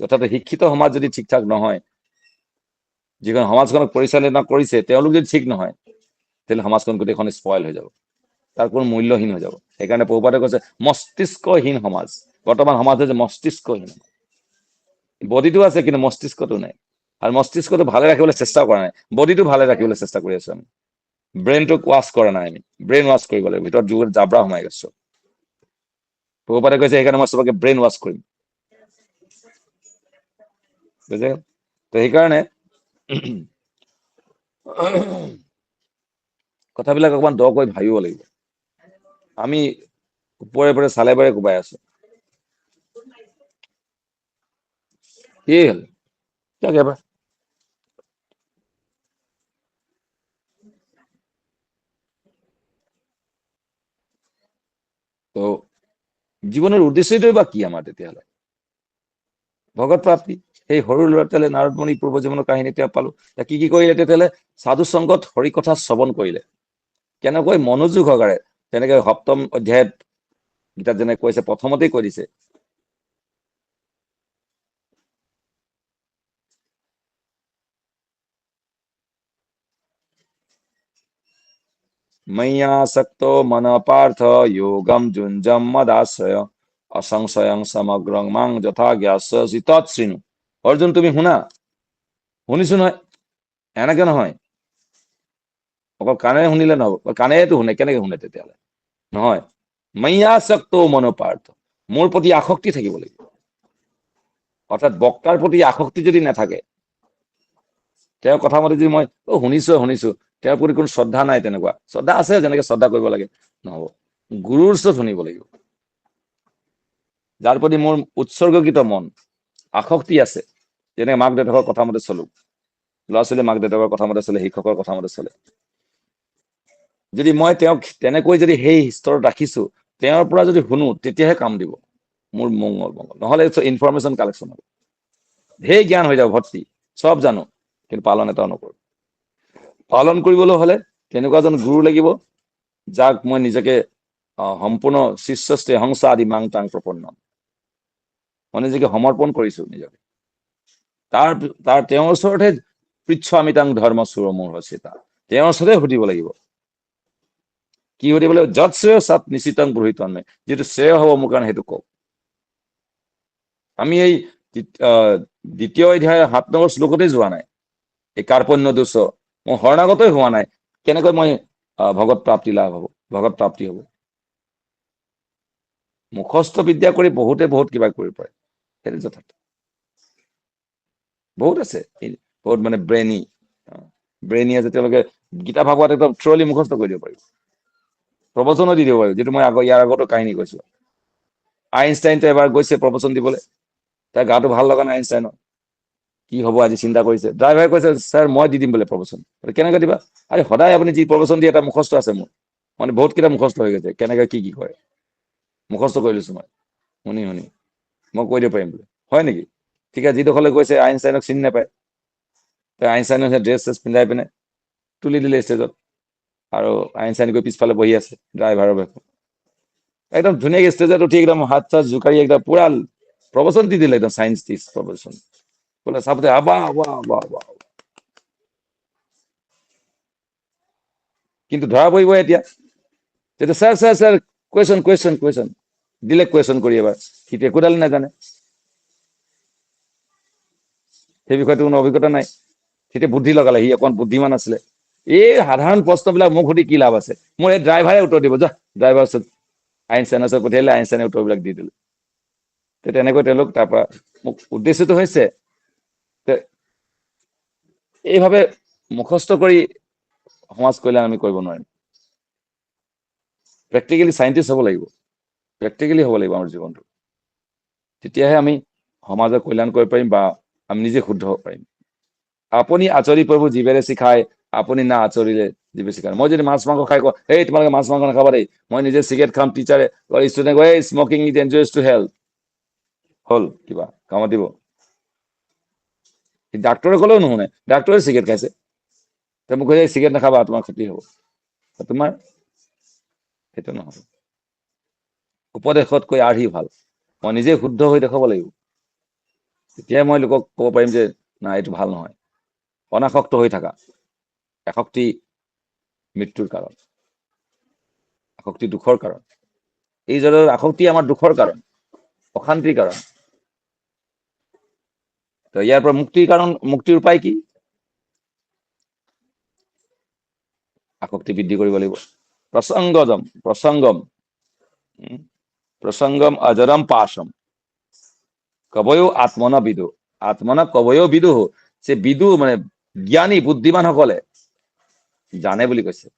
অৰ্থাৎ শিক্ষিত সমাজ যদি ঠিক ঠাক নহয়, যিখন সমাজখনক পৰিচালনা কৰিছে তেওঁলোক যদি ঠিক নহয়, তেতিয়াহ'লে সমাজখন গোটেইখন স্পইল হৈ যাব, তাৰ কোনো মূল্যহীন হৈ যাব। সেইকাৰণে প্ৰভুপাদে কৈছে মস্তিষ্কহীন সমাজ। বৰ্তমান সমাজ হৈছে মস্তিষ্কহীন। বডিটো আছে কিন্তু মস্তিষ্কটো নাই, আৰু মস্তিষ্কটো ভালে ৰাখিবলৈ চেষ্টা কৰা নাই, বডিটো ভালে ৰাখিবলৈ চেষ্টা কৰি আছো আমি। ব্ৰেইনটোক ৱাছ কৰা নাই আমি, ব্ৰেইন ৱাছ কৰিব লাগিব, ভিতৰত যুগত জাবৰা সোমাই গৈছো। প্ৰভুপাদে কৈছে সেইকাৰণে মই চবকে ব্ৰেইন ৱাছ কৰিম, বুজে? তো সেইকাৰণে কথাবিলাক অকমান দকৈ ভাবিব লাগিব। আমি ওপৰে চালে বাৰে কোবাই আছো। কি হ'ল এবাৰ তো জীৱনেৰ উদ্দেশ্যটাই বা কি আমাৰ? তেতিয়াহ'লে ভগত প্ৰাপ্তি। সেই সৰু ল'ৰাটোলে নাৰদমণি পূৰ্ব জীৱনৰ কাহিনী তেওঁ পালো। কি কি কৰিলে তেতিয়াহ'লে? সাধু সংগত হৰি কথা শ্ৰৱণ কৰিলে, কেনেকৈ মনোযোগ সহকাৰে, তেনেকে সপ্তম অধ্যায়ত গীতাত যেনে কৈছে, প্ৰথমতেই কৈ দিছে, ময়্যাসক্তো মন পাৰ্থ যোগম যুঞ্জম মদাশ্ৰয় অসংশয়ং সমগ্ৰং মাং যথা জ্ঞাস্যসি তৎশৃণু। অৰ্জুন তুমি শুনা। শুনিছো নহয়, এনেকে নহয়, অকল কাণেৰে শুনিলে নহব, কাণেৰেতো শুনে, কেনেকে শুনে তেতিয়াহ'লে? নহয়, ময়্যাসক্তো মন পাৰ্থ, মোৰ প্ৰতি আসক্তি থাকিব লাগিব। অৰ্থাৎ বক্তাৰ প্ৰতি আসক্তি যদি নাথাকে, তেওঁৰ কথা মতে যদি মই শুনিছো, তেওঁৰ প্ৰতি কোনো শ্ৰদ্ধা নাই, তেনেকুৱা শ্ৰদ্ধা আছে যেনেকে শ্ৰদ্ধা কৰিব লাগে, নহব। গুৰুৰ ওচৰত শুনিব লাগিব, যাৰ প্ৰতি মোৰ উৎসৰ্গকৃত মন, আসক্তি আছে। যেনেকে মাক দেউতাকৰ কথা মতে চলো, ল'ৰা ছোৱালীয়ে মাক দেউতাকৰ কথা মতে চলে, শিক্ষকৰ কথা মতে চলে। যদি মই তেওঁক তেনেকৈ যদি সেই স্তৰত ৰাখিছো, তেওঁৰ পৰা যদি শুনো, তেতিয়াহে কাম দিব মোৰ মংগল। নহলে ইনফৰমেশ্যন কালেকশ্যন হ'ব, ঢেৰ জ্ঞান হৈ যাব ভৰ্তি, চব জানো, কিন্তু পালন এটাও নকৰো। পালন কৰিবলৈ হলে তেনেকুৱা এজন গুৰু লাগিব, যাক মই নিজকে সম্পূৰ্ণ শিষ্যস্তে হংসা আদি মাং তাং প্ৰপন্ন, মই নিজকে সমৰ্পণ কৰিছো নিজকে। তেওঁৰ ওচৰতহে পৃচ্ছামিতাং ধৰ্ম চুৰমুৰ হৈছে, তেওঁৰ ওচৰতে সুধিব লাগিব। কি সুধিব লাগিব? যৎ শ্ৰেয় সৎ নিশ্চিতং ব্ৰহিতন্মে, যিটো শ্ৰেয় হব মোৰ কাৰণে সেইটো কওক। আমি এই দ্বিতীয় অধ্যায় 7 নম্বৰ শ্লোকতে যোৱা নাই, এই কাৰ্পণ্য দোষ, মই শৰণাগতই হোৱা নাই, কেনেকৈ মই ভগত প্ৰাপ্তি লাভ হব, ভগত প্ৰাপ্তি হব? মুখস্থ বিদ্যা কৰি বহুতে বহুত কিবা কৰিব পাৰে, সেইটো যথাৰ্থ। বহুত আছে, বহুত মানে ব্ৰেইনী আছে, তেওঁলোকে গীতা ভাগৱত একদম থ্ৰলি মুখস্থ কৰি দিব পাৰিব, প্ৰবচনো দি দিব পাৰিব, যিটো মই ইয়াৰ আগতো কাহিনী কৈছো। আইনষ্টাইনটো এবাৰ গৈছে প্ৰবচন দিবলৈ, তাৰ গাটো ভাল লগা নাই আইনষ্টাইনৰ, কি হব আজি চিন্তা কৰিছে। ড্ৰাইভাৰে কৈছে, ছাৰ মই দি দিম বোলে প্ৰবচন। কেনেকৈ দিবা? আৰে সদায় আপুনি যি প্ৰবচন দিয়ে, এটা মুখস্থ আছে মোৰ, মানে বহুত কেইটা মুখস্থ হৈ গৈছে, কেনেকে কি কৰে মুখস্থ কৰি লৈছো মই, শুনি মই কৈ দিব পাৰিম বোলে, হয় নেকি? ঠিক আছে, যিডোখৰলৈ গৈছে আইনষ্টাইনক চিনি নাপায়, আইনষ্টাইনক ড্ৰেছ চেছ পিন্ধাই পিনে তুলি দিলে ষ্টেজত, আৰু আইনষ্টাইন গৈ পিছফালে বহি আছে ড্ৰাইভাৰৰ বেশত, একদম ধুনীয়াকে ষ্টেজত উঠি একদম হাত চাত জোকাৰি একদম পুৰা প্ৰবচন দি দিলে, একদম সায়েন্স প্ৰবচন, বোলে চাবতে আবা আবা আবা আবা। কিন্তু ধৰা পৰিব এতিয়া, তেতিয়া sir sir sir question question question দিলে, কুৱেশ্যন কৰি এবাৰ সি একোডাল নাজানে, সেই বিষয়টো কোনো অভিজ্ঞতা নাই, তেতিয়া বুদ্ধি লগালে, সি অকণ বুদ্ধিমান আছিলে, এই সাধাৰণ প্ৰশ্নবিলাক মোক সুধি কি লাভ আছে, মোৰ এই ড্ৰাইভাৰে উত্তৰ দিব, যা ড্ৰাইভাৰ ওচৰত আইনষ্টাইনৰ ওচৰত পঠিয়ালে, আইনষ্টাইনে উত্তৰবিলাক দি দিলে। তেনেকৈ তেওঁলোক তাৰ পৰা, মোক উদ্দেশ্যটো হৈছে এইভাৱে মুখস্থ কৰি সমাজ কল্যাণ আমি কৰিব নোৱাৰিম, প্ৰেক্টিকেলি চাইণ্টিষ্ট হ'ব লাগিব, প্ৰেক্টিকেলি হ'ব লাগিব আমাৰ জীৱনটো, তেতিয়াহে আমি সমাজৰ কল্যাণ কৰিব পাৰিম, বা আমি নিজে শুদ্ধ হ'ব পাৰিম। আপুনি আচৰি প্ৰভু জীৱেৰে শিখায়, আপুনি না আচৰিলে জীৱে শিকায়। মই যদি মাছ মাংস খাই কওঁ, এই তোমালোকে মাছ মাংস নাখাবা দেই, মই নিজে চিগাৰেট খাম, টিচাৰে ষ্টুডেণ্ট কয় smoking is dangerous to health, হ'ল কিবা কামত দিব? ডাক্তৰে ক'লেও নুশুনে, ডাক্তৰে চিগাৰেট খাইছে, মোক কৈছে চিগাৰেট নাখাবা তোমাৰ ক্ষতি হ'ব, তোমাৰ সেইটো নহয়, উপদেশতকৈ আৰ্হি ভাল, মই নিজে শুদ্ধ হৈ দেখাব লাগিব, তেতিয়াই মই লোকক ক'ব পাৰিম যে না এইটো ভাল নহয়। অনাসক্ত হৈ থাকা, আসক্তি মৃত্যুৰ কাৰণ, আসক্তি দুখৰ কাৰণ, এই জগতৰ আসক্তি আমাৰ দুখৰ কাৰণ, অশান্তিৰ কাৰণ। তো ইয়াৰ পৰা মুক্তিৰ কাৰণ, মুক্তিৰ উপায় কি? আসক্তি বৃদ্ধি কৰিব লাগিব, প্ৰসংগম অজৰম পাশম, কবয়ো আত্মনা বিদু, আত্মনা কবয়ো বিদু, যে বিদু মানে জ্ঞানী বুদ্ধিমানসকলে জানে বুলি কৈছে,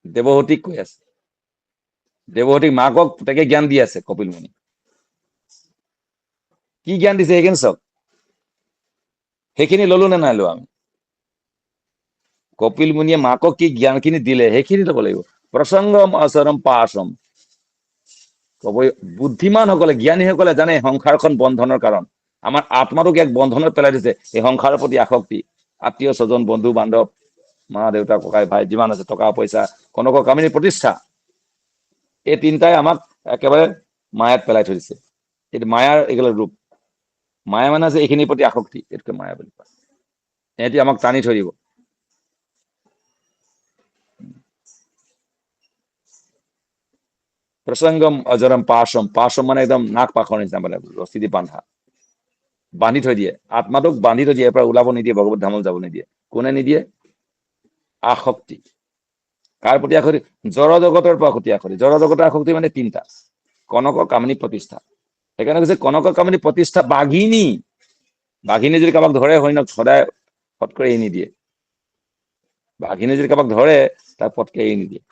দেৱহূতিক কৈ আছে, দেৱহূতিক মাকক তাকে জ্ঞান দি আছে কপিল মুনি, কি জ্ঞান দিছে সেইখিনি চাওক, সেইখিনি ললো নে নাই লোৱা আমি? কপিল মুনিয়ে মাকক কি জ্ঞানখিনি দিলে সেইখিনি ল'ব লাগিব, প্ৰসংগম আচৰম পাশম, কবই বুদ্ধিমানসকলে জ্ঞানীসকলে জানে সংসাৰখন বন্ধনৰ কাৰণ, আমাৰ আত্মাটোক এক বন্ধনত পেলাই দিছে এই সংসাৰৰ প্ৰতি আসক্তি, আত্মীয় স্বজন বন্ধু বান্ধৱ, মা দেউতা ককাই ভাই যিমান আছে, টকা পইচা, কনক কামিনী প্ৰতিষ্ঠা, এই তিনিটাই আমাক একেবাৰে মায়াত পেলাই থৈ দিছে, এইটো মায়াৰ এইগুলো ৰূপ, মায়া মানে আছে এইখিনিৰ প্ৰতি আসক্তি, এইটোকে মায়া বুলি কয়, এহেঁতি আমাক টানি থৈ দিব। প্ৰসংগম অজৰম পাশম, পাশম মানে একদম নাক পাখৰ নিচিনা, মানে ৰছী দি বান্ধা, বান্ধি থৈ দিয়ে, আত্মাটোক বান্ধি থৈ দিয়ে, এবাৰ ওলাব নিদিয়ে, ভগৱত ধামত যাব নিদিয়ে, কোনে নিদিয়ে? আসক্তি। কাৰ প্ৰতি আসক্তি? জড় জগতৰ পৰা আসক্তি, জড় জগতৰ আসক্তি মানে তিনিটা, কনক কামিনী প্ৰতিষ্ঠা, সেইকাৰণে কৈছে কনক কামিনী প্ৰতিষ্ঠা বাঘিনী, বাঘিনী যদি কাৰোবাক ধৰে সৈন্যক সদায় ফটকৈ এৰি নিদিয়ে, বাঘিনী যদি কাৰোবাক ধৰে তাক পটকে এৰি নিদিয়ে,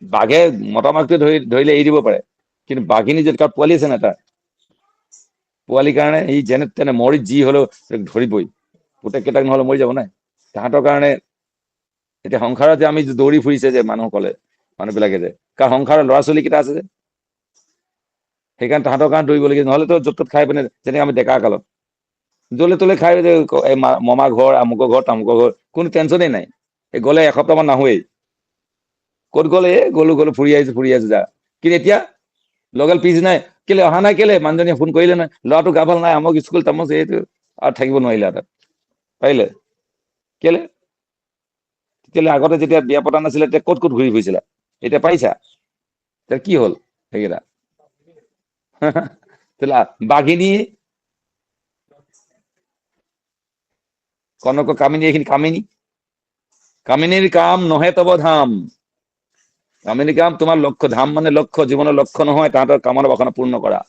বাঘে মতা মাকটো ধৰিলে এৰি দিব পাৰে, কিন্তু বাঘিনী যদি কাৰোবাৰ পোৱালি আছে না, তাৰ পোৱালিৰ কাৰণে ই যেনে তেনে মৰি যি হলেও ধৰিবই, পুতেককেইটাক নহলে মৰি যাব নাই, তাহাঁতৰ কাৰণে। এতিয়া সংসাৰত যে আমি দৌৰি ফুৰিছে যে মানুহসকলে, মানুহবিলাকে যে, কাৰণ সংসাৰৰ ল'ৰা ছোৱালী কেইটা আছে যে, সেইকাৰণে তাহাঁতৰ কাৰণে দৌৰিবলগীয়া, নহলেতো য'ত ত'ত খাই পিনে, যেনেকে আমি ডেকা কালত জলে তলে খাই, মামা ঘৰ আমুকৰ ঘৰ তামুকৰ ঘৰ, কোনো টেনচনেই নাই, এই গ'লে এসপ্তাহ মান নাহোৱেই, ক'ত গ'লে গ'লো গ'লো ফুৰি আহিছো যা, কিন্তু এতিয়া লগাল পিছ নাই, কেলে অহা নাই, কেলে মানুহজনীয়ে ফোন কৰিলে নাই, ল'ৰাটো গা ভাল নাই, আমুক স্কুল তামুক এইটো, আৰু থাকিব নোৱাৰিলে তাত, পাৰিলে কেলে? তেতিয়াহ'লে আগতে যেতিয়া বিয়া পতা নাছিলে তেতিয়া ক'ত ক'ত ঘূৰি ফুৰিছিলা, এতিয়া পাৰিছা, তেতিয়া কি হ'ল সেইকেইটা? বাঘিনী, কনক কামিনী, এইখিনি কামিনী, কামিনীৰ কাম নহে তব ধাম, কামিনী কাম তোমাৰ লক্ষ্য, ধাম মানে লক্ষ্য, জীৱনৰ লক্ষ্য নহয় তাহাঁতৰ কামনা বাসনা পূৰ্ণ কৰা।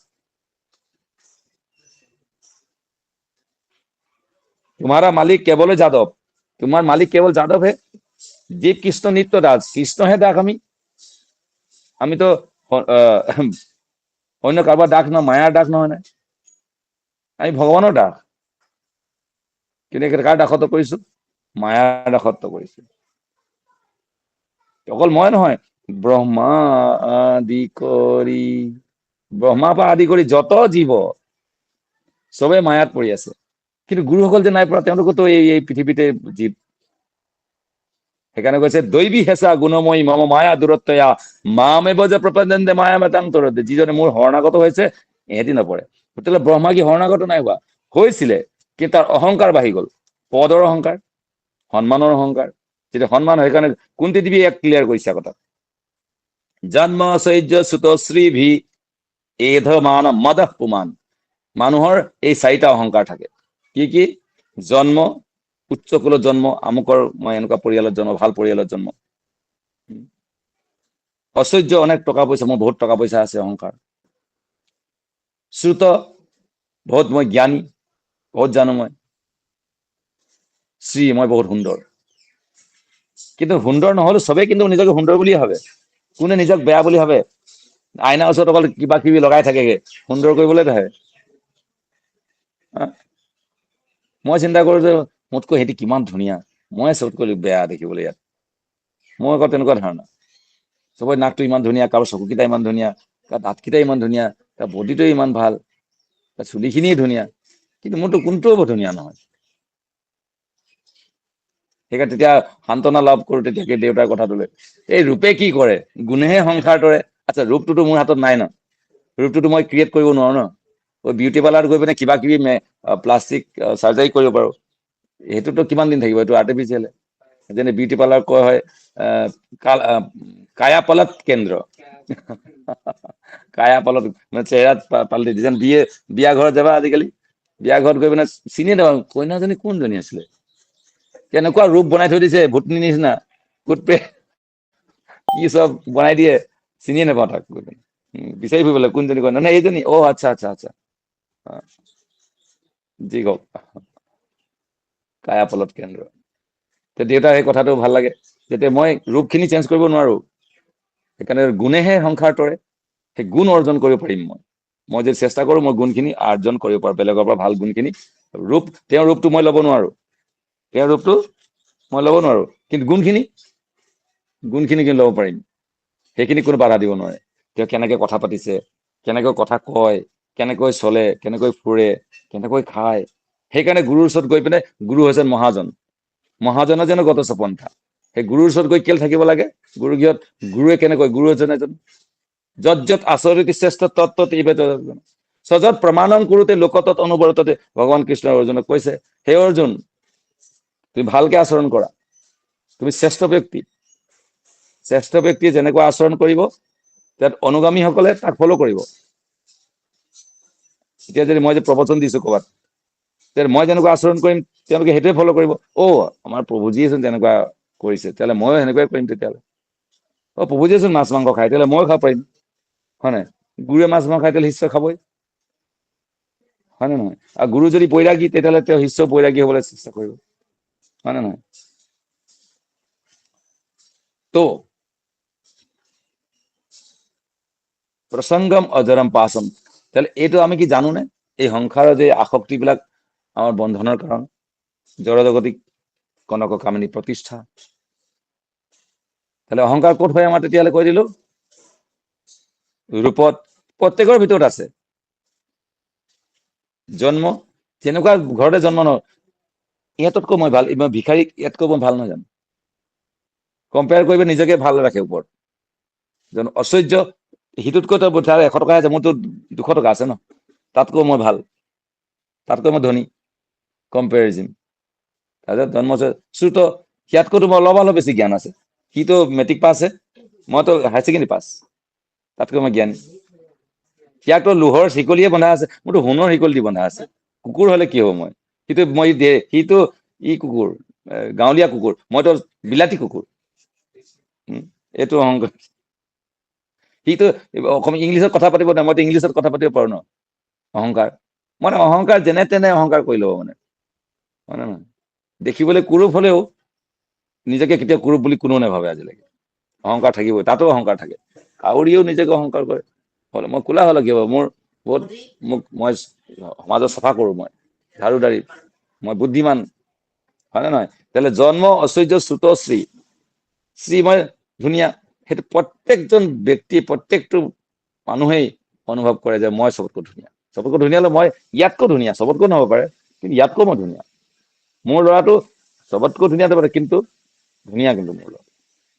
তোমাৰা মালিক কেৱল যাদৱ, তোমাৰ মালিক কেৱল যাদৱ হে, জীৱ কৃষ্ণ নিত্য দাস, কৃষ্ণহে দাস, আমিতো অন্য কাৰোবাৰ দাস নহয়, মায়াৰ দাস নহয় নাই, আমি ভগৱানৰ দাস, কিন্তু কাৰ দাসত্ব কৰিছো? মায়াৰ দাসত্ব কৰিছো। অকল মই নহয়, ব্ৰহ্মা আদি কৰি ব্ৰহ্মাৰ পৰা আদি কৰি যত জীৱ চবে মায়াত পৰি আছে, কিন্তু গুৰুসকল যে নাই পৰা, তেওঁলোকতো এই পৃথিৱীতে জীৱ। সেইকাৰণে কৈছে দৈৱী হেঁচা গুণময়ী মম মায়া দূৰত্বয়া মামেব যে প্ৰপঞ্চন্তে মায়া মেতাং তৰতে, যিজনে মোৰ শৰণাগত হৈছে এহেঁতি নপৰে। তেতিয়াহ'লে ব্ৰহ্মা কি শৰণাগত নাই হোৱা? হৈছিলে, কিন্তু তাৰ অহংকাৰ বাঢ়ি গল, পদৰ অহংকাৰ, সন্মানৰ অহংকাৰ। যেতিয়া সন্মান হয়, সেইকাৰণে কুন্তি দেৱী এক ক্লিয়াৰ কৰিছে কথা, জন্ম ঐশ্বৰ্য সুতশ্ৰী ভি এধ মান মদ পুমান। মানুহৰ এই চাৰিটা অহংকাৰ থাকে। কি কি? জন্ম, উচ্চ কুলত জন্ম, আমুকৰ মই এনেকুৱা পৰিয়ালত জন্ম, ভাল পৰিয়ালত জন্ম। ঐশ্বৰ্য, অনেক টকা পইচা, মোৰ বহুত টকা পইচা আছে, অহংকাৰ। শ্ৰুত, বহুত মই জ্ঞানী, বহুত জানো মই। শ্ৰী, মই বহুত সুন্দৰ। কিন্তু সুন্দৰ নহলো, চবেই কিন্তু নিজকে সুন্দৰ বুলিয়ে ভাবে। কোনে নিজক বেয়া বুলি ভাবে? আইনাৰ ওচৰত অকল কিবা কিবি লগাই থাকেগে, সুন্দৰ কৰিবলৈ ধৰে। মই চিন্তা কৰো যে মোতকৈ সিহঁতি কিমান ধুনীয়া, মই চবতকৈ বেয়া দেখিবলৈ ইয়াত। মোৰ আকৌ তেনেকুৱা ধাৰণা। চবৰে নাকটো ইমান ধুনীয়া, কাৰো চকুকেইটা ইমান ধুনীয়া, তাৰ দাঁতকেইটা ইমান ধুনীয়া, তাৰ বডিটো ইমান ভাল, তাৰ চুলিখিনিয়ে ধুনীয়া, কিন্তু মোৰতো কোনটোও ধুনীয়া নহয়। সেইকাৰণে তেতিয়া সান্তনা লাভ কৰো তেতিয়া দেউতাৰ কথাটোলৈ, এই ৰূপে কি কৰে, গুণেহে সংসাৰ তৰে। আচ্ছা, ৰূপটোতো মোৰ হাতত নাই ন, ৰূপটোতো মই ক্ৰিয়েট কৰিব নোৱাৰো ন। বিউটি পাৰ্লাৰত গৈ পিনে কিবা কিবি প্লাষ্টিক চাৰ্জাৰী কৰিব পাৰো, সেইটোতো কিমান দিন থাকিব, এইটো আৰ্টিফিচিয়েল। যেনে বিউটি পাৰ্লাৰ কোৱা হয় কায়া পলক কেন্দ্ৰ। কায়া পলক মানে চেহেৰাত পাল্টি দিয়ে, যেন বিয়া ঘৰত যাবা আজিকালি, বিয়া ঘৰত গৈ পিনে চিনিয়ে নাপাবা কইনাজনী কোনজনী আছিলে, কেনেকুৱা ৰূপ বনাই থৈ দিছে, ভূতনি নিচিনা, কি চব বনাই দিয়ে, চিনিয়ে নাপাওঁ তাক। বিচাৰি ফুৰিব লাগে কোনজনী কইনা, নাই এইজনী, অ আচ্ছা আচ্ছা আচ্ছা। যি কওক, কায়া পলট কেন্দ্ৰ। দেউতাৰ সেই কথাটো ভাল লাগে, যেতিয়া মই ৰূপখিনি চেঞ্জ কৰিব নোৱাৰো, সেইকাৰণে গুণেহে সংসাৰ তৰে। সেই গুণ অৰ্জন কৰিব পাৰিম মই, মই যদি চেষ্টা কৰো, মই গুণখিনি অৰ্জন কৰিব পাৰো, বেলেগৰ পৰা ভাল গুণখিনি। ৰূপ, তেওঁৰ ৰূপটো মই ল'ব নোৱাৰো, তেওঁৰ ৰূপটো মই ল'ব নোৱাৰো, কিন্তু গুণখিনি কিন্তু ল'ব পাৰিম। সেইখিনি কোনো বাধা দিব নোৱাৰে। তেওঁ কেনেকে কথা পাতিছে, কেনেকৈ কথা কয়, কেনেকৈ চলে, কেনেকৈ ফুৰে, কেনেকৈ খায়। সেইকাৰণে গুৰুৰ ওচৰত গৈ পিনে, গুৰু হৈছে মহাজন, মহাজনৰ যেন গত চপন্থা। সেই গুৰুৰ ওচৰত গৈ কেলে থাকিব লাগে, গুৰু গৃহত, গুৰুৱে কেনেকৈ, গুৰু এজন যত যত আচৰিত শ্ৰেষ্ঠ তত্ত সজত প্ৰমাণম কৰোতে লোকতত অনুবৰ্ততে, ভগৱান কৃষ্ণ অৰ্জুনক কৈছে, হে অৰ্জুন, তুমি ভালকে আচৰণ কৰা, তুমি শ্ৰেষ্ঠ ব্যক্তি। শ্ৰেষ্ঠ ব্যক্তিয়ে যেনেকুৱা আচৰণ কৰিব, তাত অনুগামীসকলে তাক ফল' কৰিব। এতিয়া যদি মই যে প্ৰবচন দিছো ক'ৰবাত, মই যেনেকুৱা আচৰণ কৰিম, তেওঁলোকে সেইটোৱে ফল' কৰিব। আমাৰ প্ৰভুজীয়েচোন তেনেকুৱা কৰিছে, তেতিয়াহ'লে ময়ো সেনেকুৱাই কৰিম তেতিয়াহ'লে। প্ৰভুজীয়েচোন মাছ মাংস খায়, তেতিয়াহ'লে ময়ো খাব পাৰিম, হয় নাই? গুৰুৱে মাছ মাংস খায়, তেতিয়াহ'লে শিষ্য খাবই, হয় নে নহয়? আৰু গুৰু যদি বৈৰাগী, তেতিয়াহ'লে তেওঁ শিষ্য বৈৰাগী হ'বলৈ চেষ্টা কৰিব, হয় নে নহয়? তো প্ৰসংগম অজৰম পাচম, তাহলে এইটো আমি কি জানোনে? এই সংসাৰৰ যে আসক্তি বিলাক আমাৰ বন্ধনৰ কাৰণ, জড়জগতিক কনক কামিনী প্ৰতিষ্ঠা। তাহলে অহংকাৰ ক'ত হয় আমাৰ? তেতিয়াহ'লে কৈ দিলো, ৰূপত, প্ৰত্যেকৰ ভিতৰত আছে। জন্ম, তেনেকুৱা ঘৰতে জন্ম ন, ইহঁততকৈ মই ভাল, মই ভিক্ষাৰী ইয়াতকৈ মই ভাল নহয় জানো? কম্পেয়াৰ কৰিব নিজকে ভাল ৰাখে ওপৰত। ঐশ্বৰ্য, সিটোতকৈ তো 100 টকা আছে, মোৰতো 200 টকা আছে ন, তাতকৈ মই ভাল, তাতকৈ মই ধনী, কম্পেৰিজন। তাৰপিছত জন্ম শ্ৰুত, সিয়াতকৈতো মই অলপ বেছি জ্ঞান আছে, সিটো মেট্ৰিক পাছ হে, মইতো হায়াৰ ছেকেণ্ডেৰী পাছ, তাতকৈ মই জ্ঞানী। সিয়াকতো লোহৰ শিকলিয়ে বন্ধা আছে, মোৰতো সোণৰ শিকলি দি বন্ধা আছে। কুকুৰ হলে কি হব মই, সিটো ই কুকুৰ, গাঁৱলীয়া কুকুৰ, মইতো বিলাতী কুকুৰ। এইটো অহংকাৰ। সিটো ইংলিছত কথা পাতিব নোৱাৰে, মইতো ইংলিছত কথা পাতিব পাৰো ন, অহংকাৰ। মানে অহংকাৰ যেনে তেনে অহংকাৰ কৰি ল'ব মানে, হয় নে নহয়? দেখিবলৈ কুৰূপ হলেও নিজকে কেতিয়াও কুৰূপ বুলি কোনেও নাভাবে আজিলৈকে। অহংকাৰ থাকিবই, তাতো অহংকাৰ থাকে। কাউৰীয়েও নিজকে অহংকাৰ কৰে, মই কোলা হলে কি হব, মোৰ বহুত, মই সমাজত চাফা কৰো, মই ঝাৰুদাৰি, মই বুদ্ধিমান, হয় নে নহয়? তেতিয়াহ'লে জন্ম ঐশ্বৰ্য শ্ৰুতশ্ৰী, শ্ৰী মই ধুনীয়া, সেইটো প্ৰত্যেকজন ব্যক্তি, প্ৰত্যেকটো মানুহেই অনুভৱ কৰে যে মই চবতকৈ ধুনীয়া, চবতকৈ ধুনীয়া হ'লে মই ইয়াতকৈ ধুনীয়া, চবতকৈ নহ'ব পাৰে কিন্তু ইয়াতকৈ মই ধুনীয়া, মোৰ ল'ৰাটো চবতকৈ ধুনীয়া হ'ব পাৰে কিন্তু ধুনীয়া, কিন্তু মোৰ ল'ৰা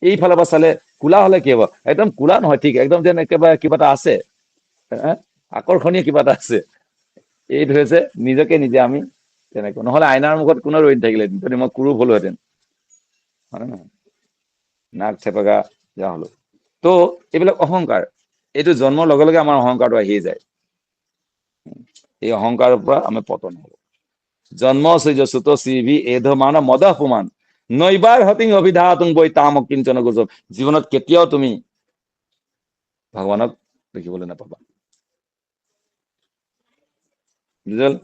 এইফালৰ পৰা চালে কোলা হলে কি হ'ব, একদম কোলা নহয়, ঠিক একদম যেন একেবাৰে কিবা এটা আছে, আকৰ্ষণীয় কিবা এটা আছে। এইটো হৈছে নিজকে নিজে আমি তেনেকৈ, নহলে আইনাৰ মুখত কোনো ৰৈ নাথাকিলে যদি মই কুৰূপ হলোহেঁতেন, হয় নে নহয়, নাক চেপেকা যা হলো। তো এইবিলাক অহংকাৰ, এইটো জন্মৰ লগে লগে আমাৰ অহংকাৰটো আহিয়ে যায়। এই অহংকাৰৰ পৰা আমি পতন হব। জন্ম সৃজ সুত শ্ৰীভি এধ মান মদ অপমান নৈবাৰ হতিং অভিধাতুং বৈ তাম কিঞ্চন গোচৰ। জীৱনত কেতিয়াও তুমি ভগৱানক দেখিবলৈ নাপাবা। বুজিল?